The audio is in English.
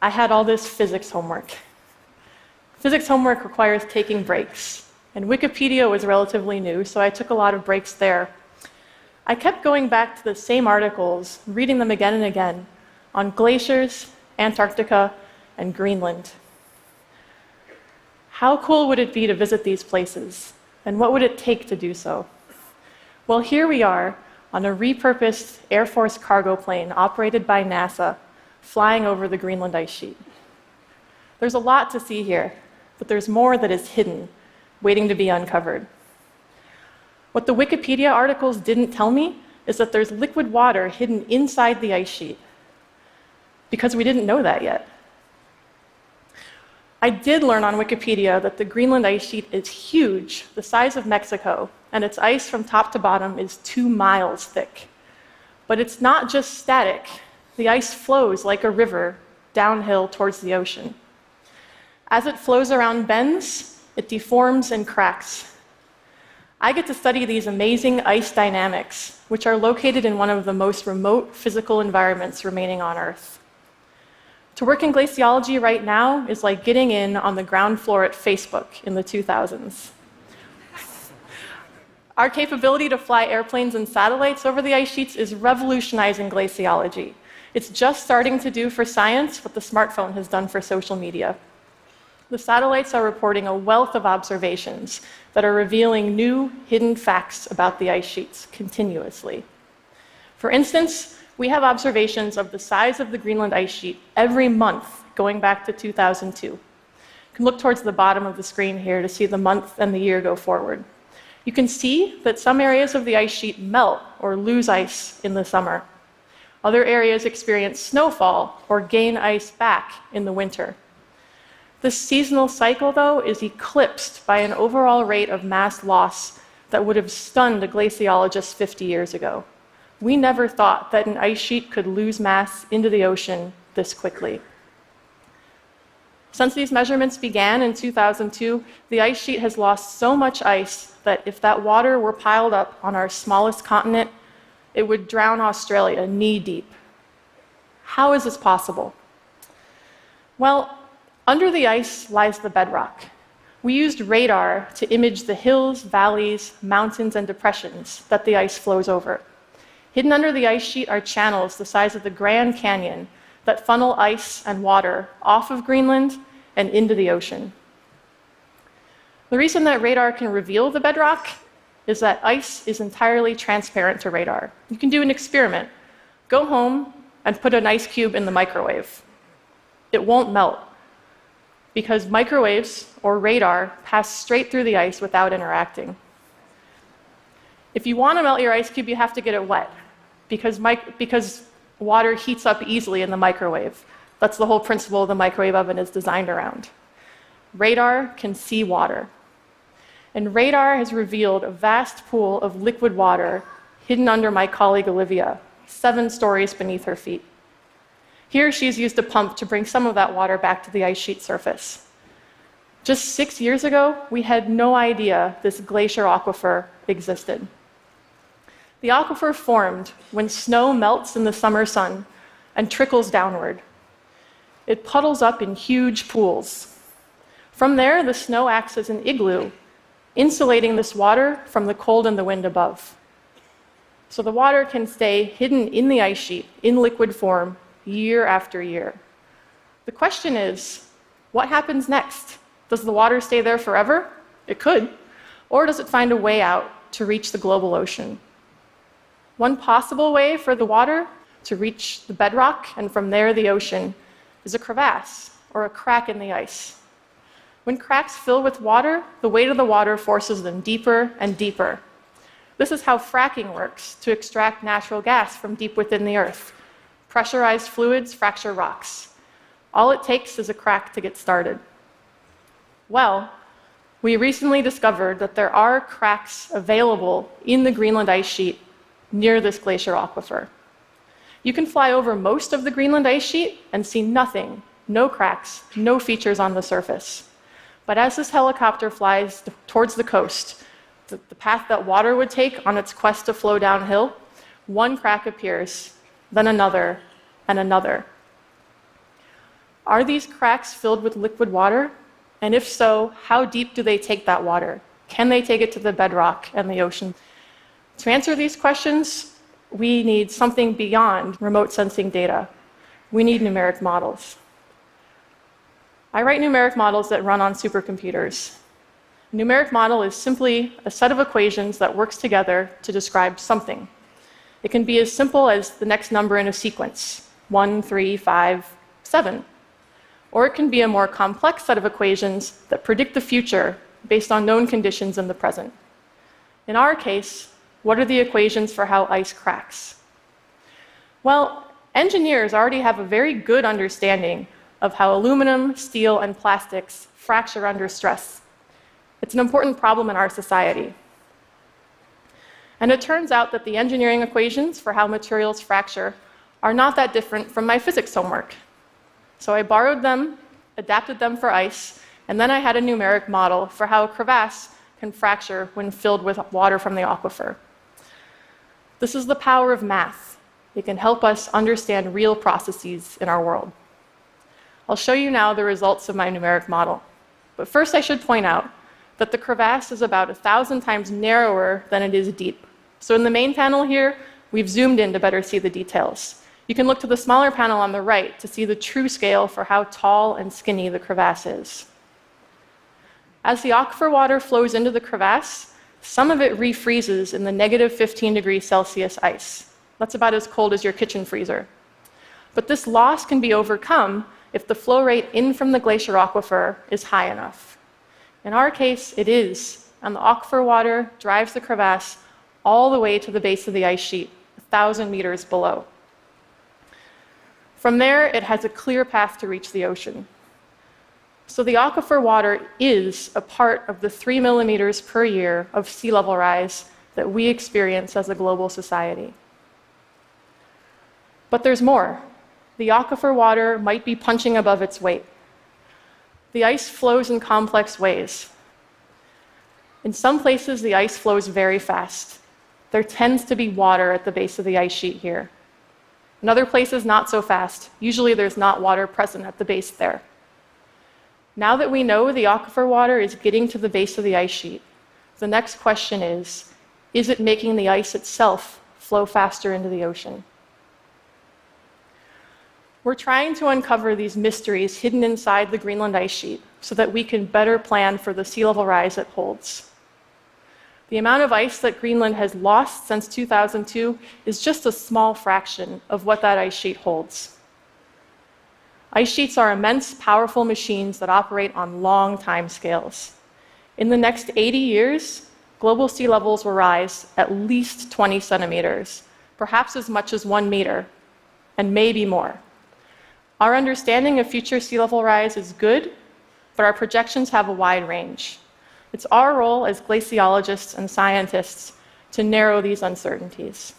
I had all this physics homework. Physics homework requires taking breaks, and Wikipedia was relatively new, so I took a lot of breaks there. I kept going back to the same articles, reading them again and again, on glaciers, Antarctica, and Greenland. How cool would it be to visit these places, and what would it take to do so? Well, here we are on a repurposed Air Force cargo plane operated by NASA, flying over the Greenland ice sheet. There's a lot to see here, but there's more that is hidden, waiting to be uncovered. What the Wikipedia articles didn't tell me is that there's liquid water hidden inside the ice sheet, because we didn't know that yet. I did learn on Wikipedia that the Greenland ice sheet is huge, the size of Mexico, and its ice from top to bottom is 2 miles thick. But it's not just static. The ice flows like a river downhill towards the ocean. As it flows around bends, it deforms and cracks. I get to study these amazing ice dynamics, which are located in one of the most remote physical environments remaining on Earth. To work in glaciology right now is like getting in on the ground floor at Facebook in the 2000s. Our capability to fly airplanes and satellites over the ice sheets is revolutionizing glaciology. It's just starting to do for science what the smartphone has done for social media. The satellites are reporting a wealth of observations that are revealing new, hidden facts about the ice sheets continuously. For instance, we have observations of the size of the Greenland ice sheet every month going back to 2002. You can look towards the bottom of the screen here to see the month and the year go forward. You can see that some areas of the ice sheet melt or lose ice in the summer. Other areas experience snowfall or gain ice back in the winter. This seasonal cycle, though, is eclipsed by an overall rate of mass loss that would have stunned a glaciologist 50 years ago. We never thought that an ice sheet could lose mass into the ocean this quickly. Since these measurements began in 2002, the ice sheet has lost so much ice that if that water were piled up on our smallest continent, it would drown Australia knee-deep. How is this possible? Well, under the ice lies the bedrock. We used radar to image the hills, valleys, mountains, and depressions that the ice flows over. Hidden under the ice sheet are channels the size of the Grand Canyon that funnel ice and water off of Greenland and into the ocean. The reason that radar can reveal the bedrock is that ice is entirely transparent to radar. You can do an experiment. Go home and put an ice cube in the microwave. It won't melt, because microwaves, or radar, pass straight through the ice without interacting. If you want to melt your ice cube, you have to get it wet, because water heats up easily in the microwave. That's the whole principle the microwave oven is designed around. Radar can see water. And radar has revealed a vast pool of liquid water hidden under my colleague Olivia, 7 stories beneath her feet. Here, she's used a pump to bring some of that water back to the ice sheet surface. Just 6 years ago, we had no idea this glacier aquifer existed. The aquifer formed when snow melts in the summer sun and trickles downward. It puddles up in huge pools. From there, the snow acts as an igloo, insulating this water from the cold and the wind above. So the water can stay hidden in the ice sheet in liquid form year after year. The question is, what happens next? Does the water stay there forever? It could. Or does it find a way out to reach the global ocean? One possible way for the water to reach the bedrock and from there the ocean is a crevasse or a crack in the ice. When cracks fill with water, the weight of the water forces them deeper and deeper. This is how fracking works to extract natural gas from deep within the earth. Pressurized fluids fracture rocks. All it takes is a crack to get started. Well, we recently discovered that there are cracks available in the Greenland ice sheet near this glacier aquifer. You can fly over most of the Greenland ice sheet and see nothing, no cracks, no features on the surface. But as this helicopter flies towards the coast, the path that water would take on its quest to flow downhill, one crack appears, then another, and another. Are these cracks filled with liquid water? And if so, how deep do they take that water? Can they take it to the bedrock and the ocean? To answer these questions, we need something beyond remote sensing data. We need numeric models. I write numeric models that run on supercomputers. A numeric model is simply a set of equations that works together to describe something. It can be as simple as the next number in a sequence, 1, 3, 5, 7. Or it can be a more complex set of equations that predict the future based on known conditions in the present. In our case, what are the equations for how ice cracks? Well, engineers already have a very good understanding of how aluminum, steel, and plastics fracture under stress. It's an important problem in our society. And it turns out that the engineering equations for how materials fracture are not that different from my physics homework. So I borrowed them, adapted them for ice, and then I had a numeric model for how a crevasse can fracture when filled with water from the aquifer. This is the power of math. It can help us understand real processes in our world. I'll show you now the results of my numeric model. But first I should point out that the crevasse is about 1,000 times narrower than it is deep. So in the main panel here, we've zoomed in to better see the details. You can look to the smaller panel on the right to see the true scale for how tall and skinny the crevasse is. As the aquifer water flows into the crevasse, some of it refreezes in the negative 15 degrees Celsius ice. That's about as cold as your kitchen freezer. But this loss can be overcome if the flow rate in from the glacier aquifer is high enough. In our case, it is, and the aquifer water drives the crevasse all the way to the base of the ice sheet, 1,000 meters below. From there, it has a clear path to reach the ocean. So the aquifer water is a part of the 3 millimeters per year of sea level rise that we experience as a global society. But there's more. The aquifer water might be punching above its weight. The ice flows in complex ways. In some places, the ice flows very fast. There tends to be water at the base of the ice sheet here. In other places, not so fast. Usually there's not water present at the base there. Now that we know the aquifer water is getting to the base of the ice sheet, the next question is it making the ice itself flow faster into the ocean? We're trying to uncover these mysteries hidden inside the Greenland ice sheet so that we can better plan for the sea level rise it holds. The amount of ice that Greenland has lost since 2002 is just a small fraction of what that ice sheet holds. Ice sheets are immense, powerful machines that operate on long time scales. In the next 80 years, global sea levels will rise at least 20 centimeters, perhaps as much as 1 meter, and maybe more. Our understanding of future sea level rise is good, but our projections have a wide range. It's our role as glaciologists and scientists to narrow these uncertainties.